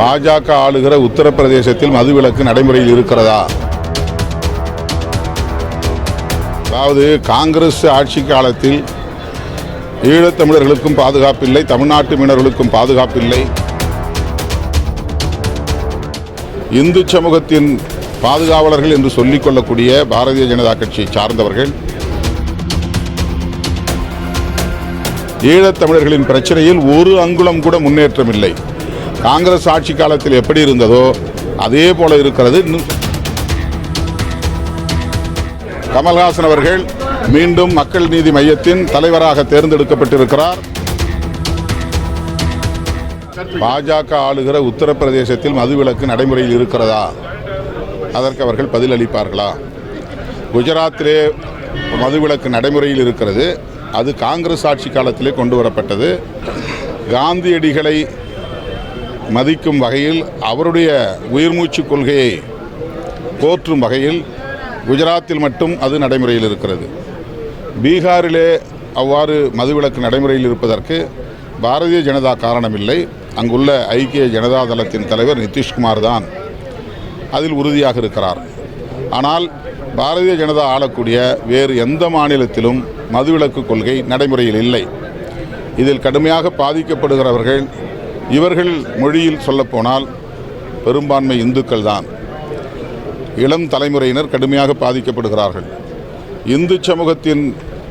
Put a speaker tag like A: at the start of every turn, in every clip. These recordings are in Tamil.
A: பாஜக ஆளுகிற உத்தரப்பிரதேசத்தில் மதுவிலக்கு நடைமுறையில் இருக்கிறதா? அதாவது காங்கிரஸ் ஆட்சி காலத்தில் ஈழத்தமிழர்களுக்கும் பாதுகாப்பில்லை, தமிழ்நாட்டு மீனவர்களுக்கும் பாதுகாப்பில்லை. இந்து சமூகத்தின் பாதுகாவலர்கள் என்று சொல்லிக் கொள்ளக்கூடிய பாரதிய ஜனதா கட்சியை சார்ந்தவர்கள் ஈழத்தமிழர்களின் பிரச்சனையில் ஒரு அங்குலம் கூட முன்னேற்றம் இல்லை. காங்கிரஸ் ஆட்சி காலத்தில் எப்படி இருந்ததோ அதே போல இருக்கிறது. கமல்ஹாசன் அவர்கள் மீண்டும் மக்கள் நீதி மையத்தின் தலைவராக தேர்ந்தெடுக்கப்பட்டிருக்கிறார். பாஜக ஆளுகிற உத்தரப்பிரதேசத்தில் மதுவிலக்கு நடைமுறையில் இருக்கிறதா? அதற்கு அவர்கள் பதிலளிப்பார்களா? குஜராத்திலே மதுவிலக்கு நடைமுறையில் இருக்கிறது. அது காங்கிரஸ் ஆட்சி காலத்திலே கொண்டு வரப்பட்டது. காந்தியடிகளை மதிக்கும் வகையில், அவருடைய உயிர்மூச்சு கொள்கையை போற்றும் வகையில் குஜராத்தில் மட்டும் அது நடைமுறையில் இருக்கிறது. பீகாரிலே அவ்வாறு மதுவிலக்கு நடைமுறையில் இருப்பதற்கு பாரதிய ஜனதா காரணமில்லை. அங்குள்ள ஐக்கிய ஜனதா தளத்தின் தலைவர் நிதிஷ்குமார் தான் அதில் உறுதியாக இருக்கிறார். ஆனால் பாரதிய ஜனதா ஆளக்கூடிய வேறு எந்த மாநிலத்திலும் மதுவிலக்கு கொள்கை நடைமுறையில் இல்லை. இதில் கடுமையாக பாதிக்கப்படுகிறவர்கள் இவர்கள் மொழியில் சொல்லப்போனால் பெரும்பான்மை இந்துக்கள் தான். இளம் தலைமுறையினர் கடுமையாக பாதிக்கப்படுகிறார்கள். இந்து சமூகத்தின்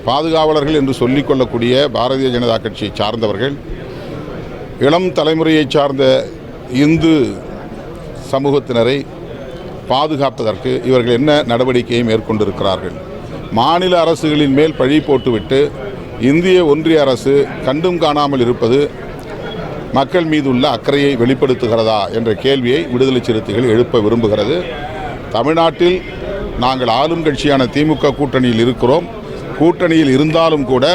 A: பாதுகாவலர்கள் என்று சொல்லிக்கொள்ளக்கூடிய பாரதிய ஜனதா கட்சியை சார்ந்தவர்கள் இளம் தலைமுறையை சார்ந்த இந்து சமூகத்தினரை பாதுகாப்பதற்கு இவர்கள் என்ன நடவடிக்கையை மேற்கொண்டிருக்கிறார்கள்? மாநில அரசுகளின் மேல் பழி போட்டுவிட்டு இந்திய ஒன்றிய அரசு கண்டும் காணாமல் இருப்பது மக்கள் மீது உள்ள அக்கறையை வெளிப்படுத்துகிறதா என்ற கேள்வியை விடுதலை சிறுத்தைகள் எழுப்ப விரும்புகிறது. தமிழ்நாட்டில் நாங்கள் ஆளும் கட்சியான திமுக கூட்டணியில் இருக்கிறோம். கூட்டணியில் இருந்தாலும் கூட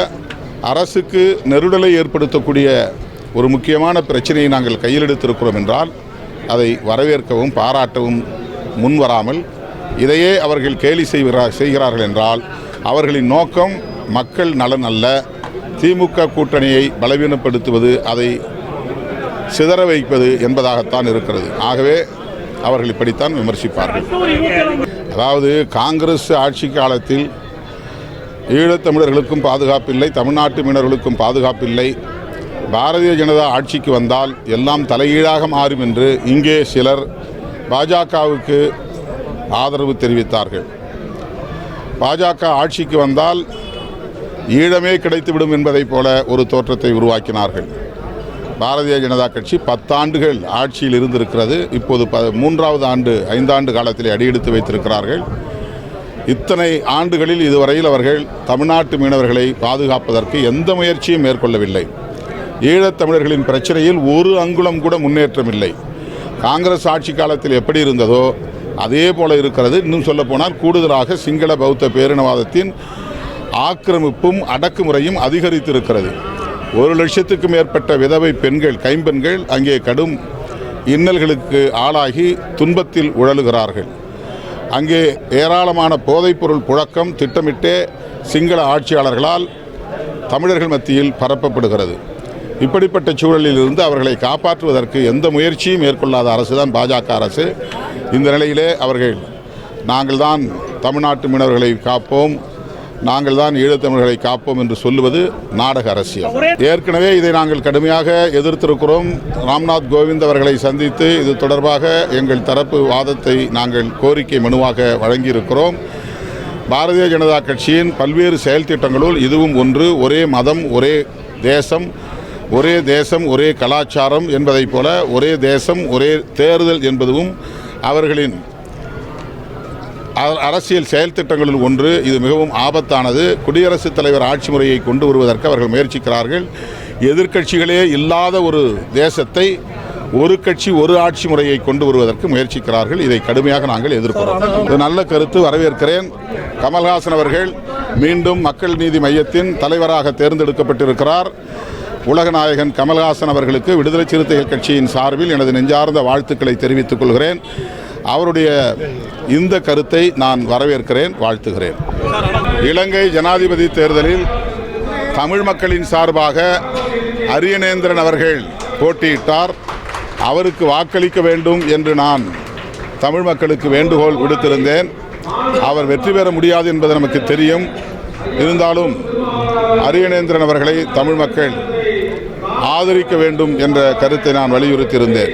A: அரசுக்கு நெருடலை ஏற்படுத்தக்கூடிய ஒரு முக்கியமான பிரச்சனையை நாங்கள் கையில் எடுத்திருக்கிறோம் என்றால் அதை வரவேற்கவும் பாராட்டவும் முன்வராமல் இதையே அவர்கள் கேலி செய்கிறார்கள் என்றால் அவர்களின் நோக்கம் மக்கள் நலன் அல்ல, திமுக கூட்டணியை பலவீனப்படுத்துவது, அதை சிதற வைப்பது என்பதாகத்தான் இருக்கிறது. ஆகவே அவர்கள் இப்படித்தான் விமர்சிப்பார்கள். அதாவது காங்கிரஸ் ஆட்சி காலத்தில் ஈழத்தமிழர்களுக்கும் பாதுகாப்பில்லை, தமிழ்நாட்டு மீனவர்களுக்கும் பாதுகாப்பில்லை. பாரதிய ஜனதா ஆட்சிக்கு வந்தால் எல்லாம் தலைகீழாக மாறும் என்று இங்கே சிலர் பாஜகவுக்கு ஆதரவு தெரிவித்தார்கள். பாஜக ஆட்சிக்கு வந்தால் ஈழமே கிடைத்துவிடும் என்பதைப் போல ஒரு தோற்றத்தை உருவாக்கினார்கள். பாரதிய ஜனதா கட்சி 10 ஆண்டுகள் ஆட்சியில் இருந்திருக்கிறது. இப்போது 3வது ஆண்டு, 5 ஆண்டு காலத்திலே அடியெடுத்து வைத்திருக்கிறார்கள். இத்தனை ஆண்டுகளில் இதுவரையில் அவர்கள் தமிழ்நாட்டு மீனவர்களை பாதுகாப்பதற்கு எந்த முயற்சியும் மேற்கொள்ளவில்லை. ஈழத்தமிழர்களின் பிரச்சனையில் ஒரு அங்குலம் கூட முன்னேற்றம் இல்லை. காங்கிரஸ் ஆட்சி காலத்தில் எப்படி இருந்ததோ அதே போல இருக்கிறது. இன்னும் சொல்லப்போனால் கூடுதலாக சிங்கள பௌத்த பேரினவாதத்தின் ஆக்கிரமிப்பும் அடக்குமுறையும் அதிகரித்திருக்கிறது. 1 லட்சத்துக்கு மேற்பட்ட விதவை பெண்கள், கைம்பெண்கள் அங்கே கடும் இன்னல்களுக்கு ஆளாகி துன்பத்தில் உழலுகிறார்கள். அங்கே ஏராளமான போதைப்பொருள் புழக்கம் திட்டமிட்டே சிங்கள ஆட்சியாளர்களால் தமிழர்கள் மத்தியில் பரப்பப்படுகிறது. இப்படிப்பட்ட சூழலில் இருந்து அவர்களை காப்பாற்றுவதற்கு எந்த முயற்சியும் மேற்கொள்ளாத அரசு தான் பாஜக அரசு. இந்த நிலையிலே அவர்கள் நாங்கள் தான் தமிழ்நாட்டு மீனவர்களை காப்போம், நாங்கள் தான் ஈழத்தமிழர்களை காப்போம் என்று சொல்லுவது நாடக அரசியல். ஏற்கனவே இதை நாங்கள் கடுமையாக எதிர்த்திருக்கிறோம். ராம்நாத் கோவிந்த் அவர்களை சந்தித்து இது தொடர்பாக எங்கள் தரப்பு வாதத்தை நாங்கள் கோரிக்கை மனுவாக வழங்கியிருக்கிறோம். பாரதிய ஜனதா கட்சியின் பல்வேறு செயல் திட்டங்களுள் இதுவும் ஒன்று. ஒரே மதம், ஒரே தேசம், ஒரே தேசம் ஒரே கலாச்சாரம் என்பதைப் போல ஒரே தேசம் ஒரே தேர்தல் என்பதும் அவர்களின் அரசியல் செயல் திட்டங்களில் ஒன்று. இது மிகவும் ஆபத்தானது. குடியரசுத் தலைவர் ஆட்சி முறையை கொண்டு வருவதற்கு அவர்கள் முயற்சிக்கிறார்கள். எதிர்க்கட்சிகளே இல்லாத ஒரு தேசத்தை ஒரு கட்சி ஒரு ஆட்சி முறையை கொண்டு வருவதற்கு முயற்சிக்கிறார்கள். இதை கடுமையாக நாங்கள் எதிர்க்கிறோம். இது நல்ல கருத்து, வரவேற்கிறேன். கமல்ஹாசன் அவர்கள் மீண்டும் மக்கள் நீதி மையத்தின் தலைவராக தேர்ந்தெடுக்கப்பட்டிருக்கிறார். உலகநாயகன் கமல்ஹாசன் அவர்களுக்கு விடுதலை சிறுத்தைகள் கட்சியின் சார்பில் எனது நெஞ்சார்ந்த வாழ்த்துக்களை தெரிவித்துக் கொள்கிறேன். அவருடைய இந்த கருத்தை நான் வரவேற்கிறேன், வாழ்த்துகிறேன். இலங்கை ஜனாதிபதி தேர்தலில் தமிழ் மக்களின் சார்பாக அரியநேந்திரன் அவர்கள் போட்டியிட்டார். அவருக்கு வாக்களிக்க வேண்டும் என்று நான் தமிழ் மக்களுக்கு வேண்டுகோள் விடுத்திருந்தேன். அவர் வெற்றி பெற முடியாது என்பது நமக்கு தெரியும். இருந்தாலும் அரியநேந்திரன் அவர்களை தமிழ் மக்கள் ஆதரிக்க வேண்டும் என்ற கருத்தை நான் வலியுறுத்தியிருந்தேன்.